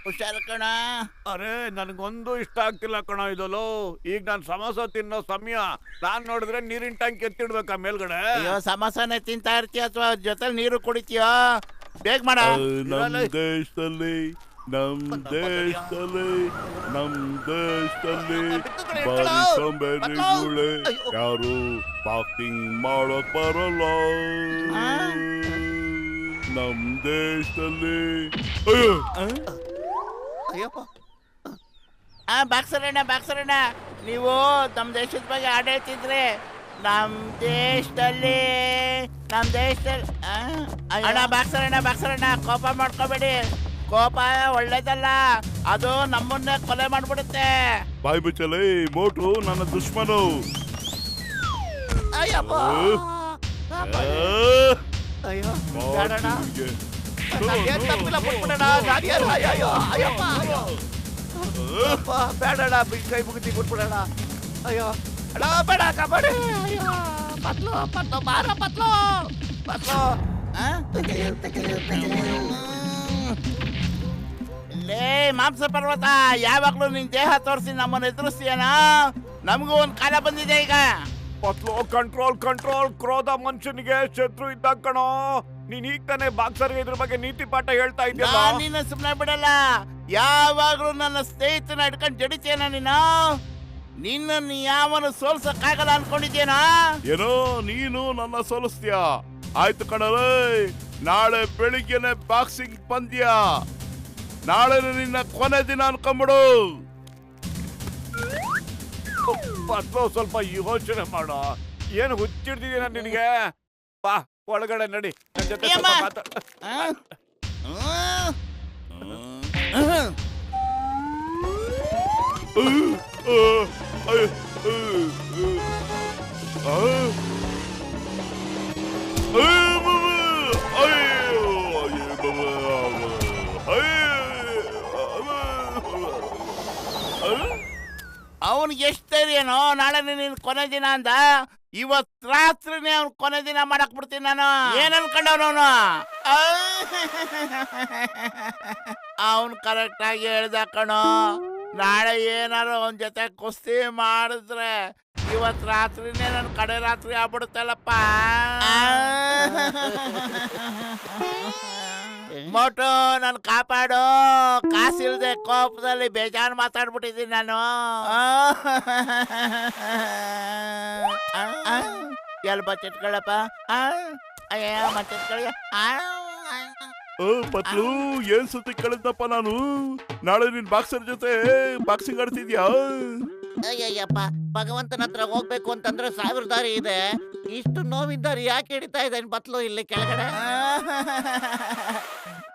ಹುಷಾರು ಕಣ. ಅರೆ ನನ್ಗೊಂದು ಇಷ್ಟ ಆಗ್ತಿಲ್ಲ ಕಣ ಇದಲು. ಈಗ ನಾನ್ ಸಮೋಸ ತಿನ್ನೋ ಸಮಯ. ನಾನ್ ನೋಡಿದ್ರೆ ನೀರಿನ ಟ್ಯಾಂಕ್ ಎತ್ತಿಡ್ಬೇಕಾ ಮೇಲ್ಗಡೆ? ಅಯ್ಯೋ ಸಮೋಸನೆ ತಿಂತಾ ಇರ್ತೀಯ ಅಥವಾ ಜೊತೆ ನೀರು ಕುಡಿತೀಯೋ? ಬೇಗ ಮಾಡ. ನಮ್ ದೇಶದಲ್ಲಿ ಬಾರಿ ಸೊಂಬೇರಿಗಳೇ ಯಾರು ಬಾಕ್ಸಿಂಗ್ ಮಾಡೋಕ್ ಬರಲ್ಲ. ನಮ್ ದೇಶದಲ್ಲಿ ಬಾಕ್ಸರಣ್ಣ ನೀವು ನಮ್ಮ ದೇಶದ ಬಗ್ಗೆ ಹಾಡು ಹೇಳ್ತಿದ್ರೆ ನಮ್ಮ ದೇಶದಲ್ಲಿ ಅಣ್ಣ ಬಾಕ್ಸರಣ್ಣ ಕೋಪ ಮಾಡ್ಕೋಬೇಡಿ. ಕೋಪ ಒಳ್ಳೇದಲ್ಲ, ಅದು ನಮ್ಮನ್ನೇ ಕೊಲೆ ಮಾಡ್ಬಿಡುತ್ತೆ. ಬಾಯ್ ಬಿಚ್ಚಲೇ, ಮೋಟು ನನ್ನ ದುಶ್ಮನು. ಅಯ್ಯಪ್ಪ ಅಯ್ಯೋ ಬೇಡಣ್ಣ, ನಾನೇನ್ ತಪ್ಪಿಲ್ಲ, ಬಿಟ್ಬಿಡೋಣ. ಬೇಡಣ್ಣ, ಕೈ ಮುಗಿತಿ ಬಿಟ್ಬಿಡೋಣ. ಅಯ್ಯೋ ಅಣ್ಣ ಬೇಡ, ಕಬಡ್ಡಿ. ಅಯ್ಯೋ ಪತ್ಲು ಬಾರ ಪತ್ಲು. ಲೇ ಮಾಂಸ ಪರ್ವತ, ಯಾವಾಗ್ಲೂ ನಿನ್ ದೇಹ ತೋರಿಸಿ ನಮ್ಮನ್ನ ಎದುರಿಸ್ತೀಯನ? ನಮಗೂ ಒಂದ್ ಕಾಲ ಬಂದಿದೆ ಈಗ. ಪತ್ಲು ಕಂಟ್ರೋಲ್. ಕ್ರೋಧ ಮನುಷ್ಯನಿಗೆ ಶತ್ರು ಇದ್ದಾಗ ಕಣೋ. ನೀನ್ ಈಗ ತಾನೇ ಬಾಕ್ಸರ್ಗೆ ಇದ್ರ ಬಗ್ಗೆ ನೀತಿ ಪಾಠ ಹೇಳ್ತಾ ಇದ್ದೀಯ. ನೀನು ಸುಮ್ಮನೆ ಬಿಡಲ್ಲ, ಯಾವಾಗ್ಲೂ ನನ್ನ ಸ್ನೇಹಿತನ ಹಿಡ್ಕೊಂಡು ಜಡಿತೇನ ನೀನು. ನಿನ್ನ ಯಾವನು ಸೋಲ್ಸಕ್ಕಾಗಲ್ಲ ಅನ್ಕೊಂಡಿದ್ದೇನಾ? ಏನೋ ನೀನು ನನ್ನ ಸೋಲಿಸ್ತೀಯ. ಆಯ್ತು ಕಣಲೇ, ನಾಳೆ ಬೆಳಿಗ್ಗೆನೆ ಬಾಕ್ಸಿಂಗ್ ಪಂದ್ಯ. ನಾಳೆ ನಿನ್ನ ಕೊನೆ ದಿನ ಅನ್ಕೊಂಬಿಡು. ಪತ್ಲು ಸ್ವಲ್ಪ ಯೋಚನೆ ಮಾಡೋ. ಏನು ಹುಚ್ಚಿಡ್ತಿದ್ದೀನ ನಿನಗೆ? ಬಾ ಒಳಗಡೆ ನಡಿ, ನನ್ನ ಜೊತೆ ಅವನಿಗೆ ಎಷ್ಟು ಧೈರ್ಯನೋ ನಾಳೆ ನಿನ್ ಕೊನೆ ದಿನ ಅಂದ. ಇವತ್ ರಾತ್ರಿನೇ ಅವ್ನ ಕೊನೆ ದಿನ ಮಾಡಕ್ ಬಿಡ್ತೀನಿ ನಾನು. ಏನ್ ಅನ್ಕೊಂಡವನು? ಅವನ್ ಕರೆಕ್ಟ್ ಆಗಿ ಹೇಳ್ದ ಕಣೋ. ನಾಳೆ ಏನಾರು ಅವನ್ ಜೊತೆ ಕುಸ್ತಿ ಮಾಡಿದ್ರೆ ಇವತ್ ರಾತ್ರಿನೇ ನನ್ ಕಡೆ ರಾತ್ರಿ ಆಗ್ಬಿಡುತ್ತಲ್ಲಪ್ಪ. ಮೋಟು ನನ್ ಕಾಪಾಡು. ಕಾಸಿಲ್ದೆ ಕೋಪದಲ್ಲಿ ಬೇಜಾರು ಮಾತಾಡ್ಬಿಟ್ಟಿದ್ದೀನಿ ನಾನು. ಎಲ್ಲಿ ಬಚ್ಚಿಟ್ಕೊಳ್ಳಪ್ಪ. ಅಯ್ಯ ಮಚ್ಚಿಟ್ಕೊಳ್ಳಿ. ಪತ್ಲು, ಏನ್ ಸುತ್ತಿ ಕಳೆದಪ್ಪ ನಾನು. ನಾಳೆ ನಿನ್ ಬಾಕ್ಸರ್ ಜೊತೆ ಬಾಕ್ಸಿಂಗ್ ಆಡ್ತಿದ್ಯಾ? ಅಯ್ಯಯ್ಯಪ್ಪ, ಭಗವಂತನ ಹತ್ರ ಹೋಗ್ಬೇಕು ಅಂತಂದ್ರೆ 1000 ದಾರಿ ಇದೆ. ಇಷ್ಟು ನೋವಿನ ದಾರಿ ಯಾಕೆ ಹಿಡಿತಾ ಇದ್ದಾನೆ ಬತ್ಲು ಇಲ್ಲಿ ಕೆಳಗಡೆ?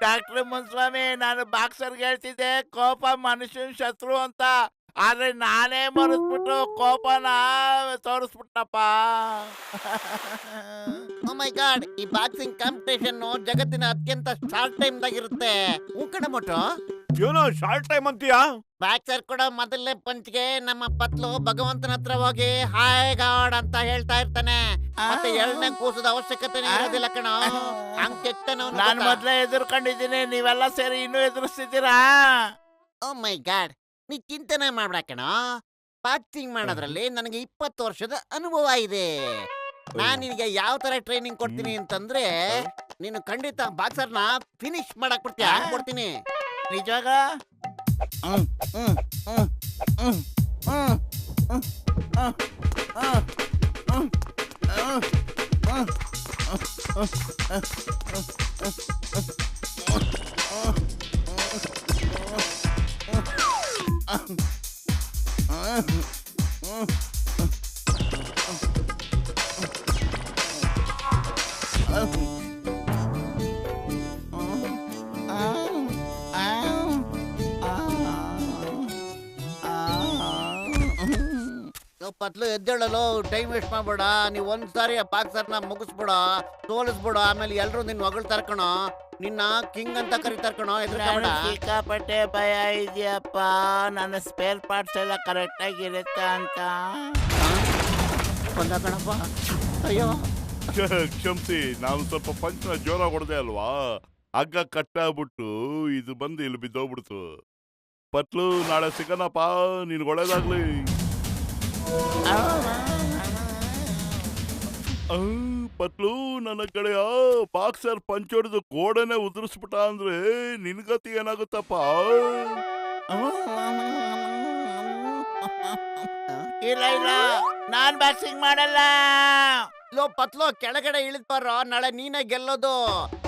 ಡಾಕ್ಟರ್ ಮುನ್ಸ್ವಾಮಿ, ನಾನು ಬಾಕ್ಸರ್ಗೆ ಹೇಳ್ತಿದ್ದೆ ಕೋಪ ಮನುಷ್ಯನ ಶತ್ರು ಅಂತ. ಆದ್ರೆ ನಾನೇ ಮರೆಸ್ಬಿಟ್ಟು ಕೋಪನ ತೋರಿಸ್ಬಿಟ್ಟಪ್ಪ. ಓ ಮೈ ಗಾಡ್, ಈ ಬಾಕ್ಸಿಂಗ್ ಕಾಂಪಿಟೇಷನ್ ಜಗತ್ತಿನ ಅತ್ಯಂತ ಶಾರ್ಟ್ ಟೈಮ್ ದಾಗಿರುತ್ತೆ. ಕಣ ಮೋಟು, ಏನೋ ಶಾರ್ಟ್ ಟೈಮ್ ಅಂತೀಯಾ? ಬಾಕ್ಸರ್ ಕೂಡ ಮೊದಲನೇ ಪಂಚ್ಗೆ ನಮ್ಮ ಪತ್ಲು ಭಗವಂತನ ಹತ್ರ ಹೋಗಿ ಹಾಯ್ ಗಾಡ್ ಅಂತ ಹೇಳ್ತಾ ಇರ್ತಾನೆ. ಮತ್ತೆ 2ನೇ ಕೂಸದ ಅವಶ್ಯಕತೆ ಇರೋದಿಲ್ಲ ಕಣ. ಹಂಗ್ ಕೆಟ್ಟನು. ನಾನು ಮೊದ್ಲೇ ಎದುರ್ಕೊಂಡಿದ್ದೀನಿ, ನೀವೆಲ್ಲ ಸೇರಿ ಇನ್ನೂ ಎದುರಿಸ್ತಿದ್ದೀರಾ? ಓ ಮೈ ಗಾಡ್, ನೀ ಚಿಂತನೆ ಮಾಡ್ಬೇಡ ಕಣ. ಬಾಕ್ಸಿಂಗ್ ಮಾಡೋದ್ರಲ್ಲಿ ನನಗೆ 20 ವರ್ಷದ ಅನುಭವ ಇದೆ. ನಾನ್ ನಿನಗೆ ಯಾವ ತರ ಟ್ರೈನಿಂಗ್ ಕೊಡ್ತೀನಿ ಅಂತಂದ್ರೆ, ನೀನು ಖಂಡಿತ ಬಾಕ್ಸರ್ನ ಫಿನಿಶ್ ಮಾಡಕ್ ಬಿಡ್ತೀಯ. ಕೊಡ್ತೀನಿ ನಿಜವಾಗ. ಪತ್ಲು ಎದ್ದೇಳಲು ಟೈಮ್ ವೇಸ್ಟ್ ಮಾಡ್ಬೇಡ. ನೀವ್ ಒಂದ್ಸಾರಿ ಆ ಬಾಕ್ಸರ್ನ ಮುಗಿಸ್ಬಿಡ, ಸೋಲಿಸ್ಬಿಡ. ಆಮೇಲೆ ಎಲ್ರು ನಿನ್ ಹೊಗಳ್ತಾರ ಕಣೋ. ನಿನ್ನ ಕಿಂಗ್ ಅಂತ ಕರೀತಾರ ಕಣೋ. ಸಿಕ್ಕಾಪಟ್ಟೆ ಭಯ ಇದೆಯಪ್ಪ, ನನ್ನ ಸ್ಪೇರ್ ಪಾರ್ಟ್ಸ್ ಎಲ್ಲ ಕರೆಕ್ಟ್ ಆಗಿರುತ್ತೆ ಅಂತ. ಬಂದ ಕಣಪ್ಪ. ಅಯ್ಯೋ ಕ್ಷಮಿಸಿ, ನಾನು ಸ್ವಲ್ಪ ಪಂಚನ ಜೋರ ಹೊಡೆದೆ ಅಲ್ವಾ, ಹಗ್ಗ ಕಟ್ಟಾಗ್ಬಿಟ್ಟು ಇದು ಬಂದು ಇಲ್ಲಿ ಬಿದ್ದೋಗ್ಬಿಡ್ತು. ಪತ್ಲು ನಾಳೆ ಸಿಗೋಣಪ್ಪ, ನಿನ್ಗೆ ಒಳ್ಳೇದಾಗ್ಲಿ. ಪತ್ಲು ನನ್ನ ಕಡೆಯ ಬಾಕ್ಸರ್ ಪಂಚ್ ಹೊಡೆದು ಗೋಡೆನೆ ಉದುರಿಸ್ಬಿಟ್ಟ ಅಂದ್ರೆ ನಿನ್ಗತಿ ಏನಾಗುತ್ತಪ್ಪ? ಇಲ್ಲ ಇಲ್ಲ, ನಾನ್ ಬಾಕ್ಸಿಂಗ್ ಮಾಡಲ್ಲ. ಲೋ ಪತ್ಲು, ಕೆಳಗಡೆ ಇಳಿದ್ ಬರೋ, ನಾಳೆ ನೀನೇ ಗೆಲ್ಲೋದು.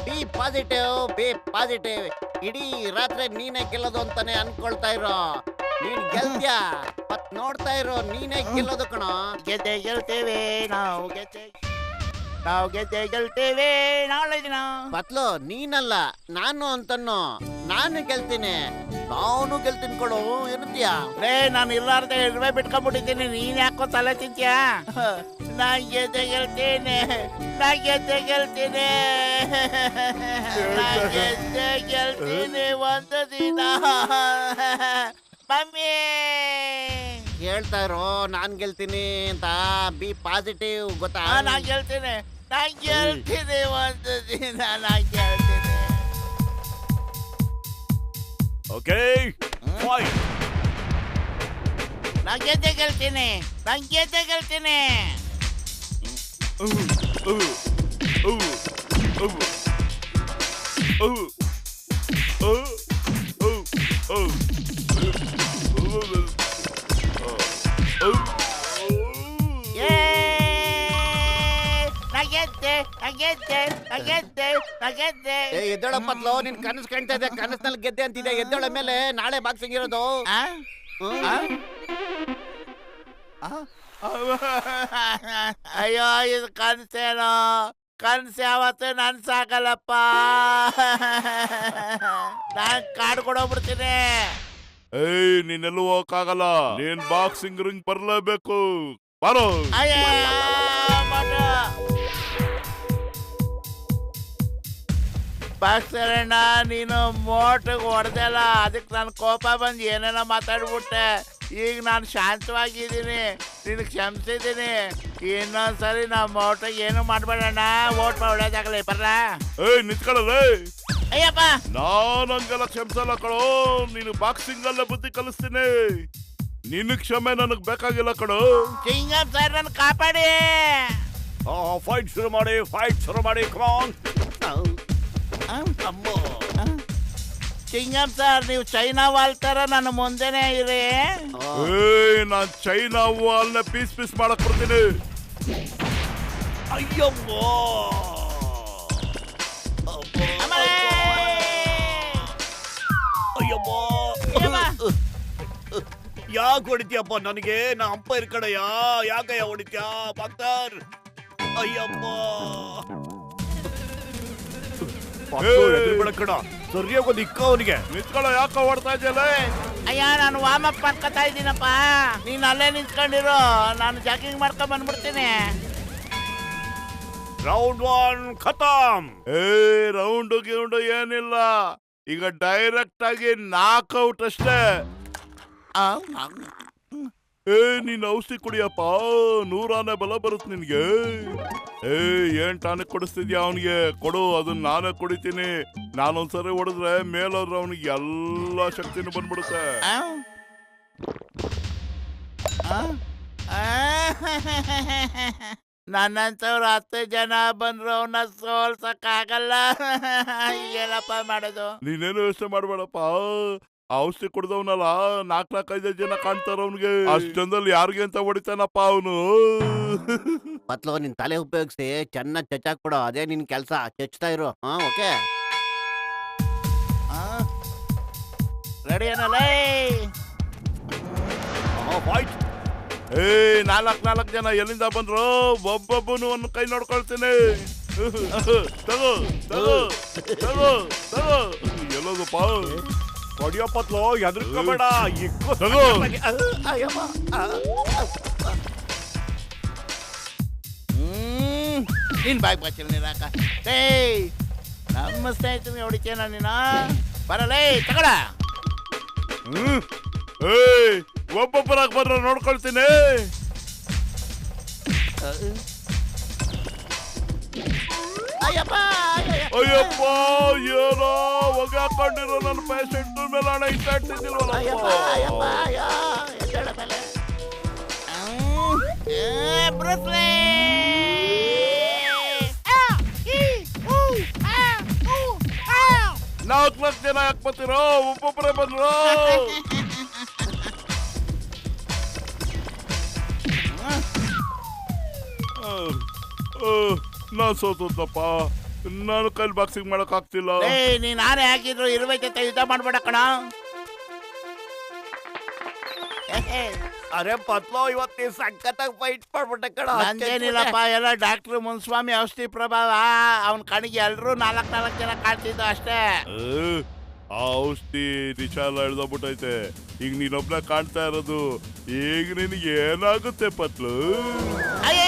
B positive. ಇಡೀ ರಾತ್ರಿ ನೀನೇ ಗೆಲ್ಲೋದು ಅಂತಾನೆ ಅನ್ಕೊಳ್ತಾ ಇರೋ. ನೀನ್ ಗೆಲ್ತ್ಯಾ, ಮತ್ ನೋಡ್ತಾ ಇರೋ, ನೀನೇ ಗೆಲ್ಲೋದು ಕಣೋ. ಗೆಲ್ತೇವೆ ನಾವು, ಗೆಲ್ತೇವೆ ನಾಳೆ ದಿನ. ಪತ್ಲು, ನೀನಲ್ಲ ನಾನು ಅಂತನ್ನು. ನಾನು ಗೆಲ್ತೀನಿ, ನಾನು ಗೆಲ್ತೀನಿ ಕೊಡು. ಏನಂತೀಯ? ರೇ, ನಾನು ಇಲ್ಲಾರ್ದೆ ಇರುವೆ ಬಿಟ್ಕೊಂಡ್ಬಿಟ್ಟಿದ್ದೀನಿ, ನೀನ್ ಯಾಕೋ ತಲೆ ತಿಂತ್ಯಾ? ನಾ ಗೆಲ್ತೇನೆ ಒಂದು ದಿನ. ಮಮ್ಮಿ ಹೇಳ್ತಾ ಇರೋ, ನಾನ್ ಗೆಲ್ತೀನಿ ಅಂತ. ಬಿ ಪಾಸಿಟಿವ್, ಗೊತ್ತಾ? ನಾ ಗೆಲ್ತೀನಿ ಒಂದು ದಿನ, ನಾ ಗೆಲ್ತೀನಿ. Okay, fight. ನಾ ಗೆಲ್ತೀನಿ. ಎದ್ದೇಳ ಪತ್ಲು, ನಿನ್ ಕನಸು ಕಾಣ್ತಾ ಇದೆ. ಕನಸಿನಲ್ಲಿ ಗೆದ್ದೆ ಅಂತಿದೆ. ಎದ್ದೇಳ ಮೇಲೆ ನಾಳೆ ಬಾಕ್ಸಿಂಗ್ ಇರೋದು. ಅಯ್ಯೋ, ಇದು ಕನ್ಸೇನೋ? ಕನ್ಸು ಯಾವತ್ತೂ ನನ್ಸಾಗಲ್ಲಪ್ಪ. ನಾನ್ ಕಾಡು ಕೊಡೋಗ್ಬಿಡ್ತೀನಿ. ನೀನೆಲ್ಲೂ ಹೋಗಕ್ಕಾಗಲ್ಲ. ನೀನ್ ಬಾಕ್ಸಿಂಗ್ ರಿಂಗ್ ಬರ್ಲೇಬೇಕು. ಬರೋ. ಬಾಕ್ಸರಣ್ಣ, ನೀನು ಮೋಟಿಗೆ ಹೊಡೆದಲ್ಲ, ಅದಕ್ಕೆ ನನ್ ಕೋಪ ಬಂದು ಏನೇನೋ ಮಾತಾಡ್ಬಿಟ್ಟೆ. ಈಗ ನಾನು ಶಾಂತವಾಗಿದ್ದೀನಿ, ನಿನಗೆ ಕ್ಷಮಿಸಿದ್ದೀನಿ. ಇನ್ನೊಂದ್ಸರಿ ನಾವು ಮೋಟಿಗೆ ಏನು ಮಾಡ್ಬೇಡಣ್ಣ. ಓಟ್ ಒಳ್ಳೇದಾಗಲಿ, ಬರ್ಲಾ? ನಿಂತ್ಕೊಳ್ಳಲ್ಲ. ಅಯ್ಯಪ್ಪ, ನಾನು ಹಂಗೆಲ್ಲ ಕ್ಷಮಿಸಲ್ಲ ಕಣೋ. ನೀನು ಬಾಕ್ಸಿಂಗ್ ಅಲ್ಲೇ ಬುದ್ಧಿ ಕಲಿಸ್ತೀನಿ. ನಿನ್ನ ಕ್ಷಮೆ ನನಗ್ ಬೇಕಾಗಿಲ್ಲ ಕಣೋ. ಚಿಂಗಂ ಸರ್, ನನ್ನ ಕಾಪಾಡಿ. ಫೈಟ್ ಶುರು ಮಾಡಿ. ಕಮಾನ್. ಚಿಂಗಂ ಸರ್, ನೀವು ಚೈನಾ ವಾಲ್ ತರ ನನ್ನ ಮುಂದೆನೆ ಇರಿ. ನಾನ್ ಚೈನಾ ವಾಲ್ನ ಪೀಸ್ ಮಾಡಕ್ ಬರ್ತೀನಿ. ಅಯ್ಯಮ್ಮೋ, ಯಾಕೆ ಹೊಡಿತೀಯಪ್ಪ ನನಗೆ? ನಾ ಅಂಪೈರ್ ಕಡೆಯ, ಯಾಕಯ್ಯ ಹೊಡಿತ್ಯಾ ಬಾಕ್ಸರ್? ಅಯ್ಯಪ್ಪ, ಕಡ ಸರಿಯಾಗೋದು ಇಕ್ಕ ಅವನಿಗೆ. ನಿಂತ್ಕೊಳ್ಳೋ, ಯಾಕೋ ಓಡ್ತಾ ಇದೆಯಲ್ಲ? ಅಯ್ಯ, ನಾನು ವಾರ್ಮ್ ಅಪ್ ಮಾಡ್ಕೊತಾ ಇದ್ದೀನಪ್ಪ. ನೀನ್ ಅಲ್ಲೇ ನಿಂತ್ಕೊಂಡಿರು, ನಾನು ಜಾಗಿಂಗ್ ಮಾಡ್ಕೊಂಡ್ ಬಂದ್ಬಿಡ್ತೀನಿ. ರೌಂಡ್ 1 ಖತಮ್. ರೌಂಡ್ ಗಿೌಂಡ್ ಏನಿಲ್ಲ, ಈಗ ಡೈರೆಕ್ಟ್ ಆಗಿ ನಾಕ್ಔಟ್ ಅಷ್ಟೇ. ನೀನ್ ಔಷಧಿ ಕುಡಿಯಪ್ಪ, 100 ಬಲ ಬರುತ್ತೆ ನಿನ್ಗೆ. ಏನ್ ಟಾನಿಕ್ ಕೊಡಿಸ್ತಿದ್ಯಾ ಅವನಿಗೆ? ಕೊಡು, ಅದನ್ನ ನಾನೇ ಕುಡಿತೀನಿ. ನಾನೊಂದ್ಸರಿ ಹೊಡೆದ್ರೆ ಮೇಲೋದ್ರೆ ಅವನಿಗೆ ಎಲ್ಲಾ ಶಕ್ತಿನೂ ಬಂದ್ಬಿಡುತ್ತೆ. ನನ್ನಂತವ್ರು 10 ಜನ ಬಂದ್ರು ಅವನ್ನ ಸೋಲ್ಸಕ್ಕಾಗಲ್ಲ. ಏನಪ್ಪ ಮಾಡೋದು? ನೀನೇನು ಯೋಚನೆ ಮಾಡ್ಬೇಡಪ್ಪ. ಔಷಧಿ ಕುಡ್ದವನಲ್ಲ, 4-5 ಜನ ಕಾಣ್ತಾರ ಅವನಿಗೆ. ಅಷ್ಟೊಂದಲ್ಲಿ ಯಾರಿಗೆ ಅಂತ ಹೊಡಿತಾನಪ್ಪ ಅವನು. ಪತ್ಲು, ನಿನ್ ತಲೆ ಉಪಯೋಗಿಸಿ ಚೆನ್ನಾಗಿ ಚಚ್ಚಾಕ್ ಕೊಡು. ಅದೇ ನಿನ್ ಕೆಲ್ಸ. ಚಚ್ತಾ ಇರು. ಓಕೆ, ರೆಡಿ ಏನಲ್ಲ? 4 ಜನ ಎಲ್ಲಿಂದ ಬಂದ್ರು? ಒಬ್ಬೊಬ್ಬನು ಒಂದು ಕೈ ನೋಡ್ಕೊಳ್ತೀನಿ. ತಗೋ. ಎಲ್ಲೋದಪ್ಪ? ಹೊಡಿಯಪ್ಪತ್ಲೋ, ಎದ್ರಕೋಬೇಡ. ತಗೋ. ನೀನ್ ಬಾಯ್ ಬಾಚಿಲ್ ನೀರಾಕ. ನಮ್ಮ ಸ್ನೇಹಿತನಿಗೆ ಹೊಡಿತೇನ ನೀನ? ಬರಲೇ, ತಗಡ. ಒಬ್ಬೊಬ್ಬರಾಗ ಬಂದ್ರ ನೋಡ್ಕೊಳ್ತೀನಿ. ಅಯ್ಯಪ್ಪ, ಅಯ್ಯಪ್ಪ ಏನೋ ಹೊಗೆ ಹಾಕೊಂಡಿರೋ ನನ್ನ ಪೇಷಂಟ್ ಮೇಲೆ ಹಣ ಅಯ್ಯಪ್ಪ, ಅಯ್ಯಪ್ಪ, ಅಯ್ಯೋ, ಎದ್ದೇಳು ಮೇಲೆ. ಬ್ರೂಸ್ ಲೀ! 4 ಲಕ್ಷ ಜನ ಹಾಕ್ಬತ್ತೀರೋ ಒಬ್ಬೊಬ್ಬರೇ ಬಂದ್ರು. ನಾನ್ ಸೋತಪ್ಪ, ನಾನು ಕೈಲಿ ಬಾಕ್ಸಿಂಗ್ ಮಾಡಕ್ ಆಗ್ತಿಲ್ಲ. ನೀ ನಾನೇ ಹಾಕಿದ್ರು ಇರುವೆ ಜೊತೆ ಯುದ್ಧ ಮಾಡ್ಬೇಡ ಕಣ. ಅರೆ ಪತ್ಲೋ ಇವತ್ತು ಸಖತ್ತಾಗಿ ಫೈಟ್ ಮಾಡ್ಬಿಟ್ಟೆ ಕಣ. ನಂದೇನಿಲ್ಲಪ್ಪ, ಎಲ್ಲ ಡಾಕ್ಟ್ರು ಮುನ್ಸ್ವಾಮಿ ಔಷಧಿ ಪ್ರಭಾವ. ಅವನ ಕಣಿಗೆ ಎಲ್ರು 4 ಜನ ಕಾಡ್ತಿದ್ದು ಅಷ್ಟೇ. ಆ ಔಷಧಿ ನಿಶಾಲ ಹಿಡ್ದೋಗ್ಬಿಟ್ಟೈತೆ. ಈಗ ನೀನೊಬ್ನ ಕಾಣ್ತಾ ಇರೋದು. ಈಗ ನಿನಗೆ ಏನಾಗುತ್ತೆ ಪತ್ಲು? ಅಯ್ಯೇ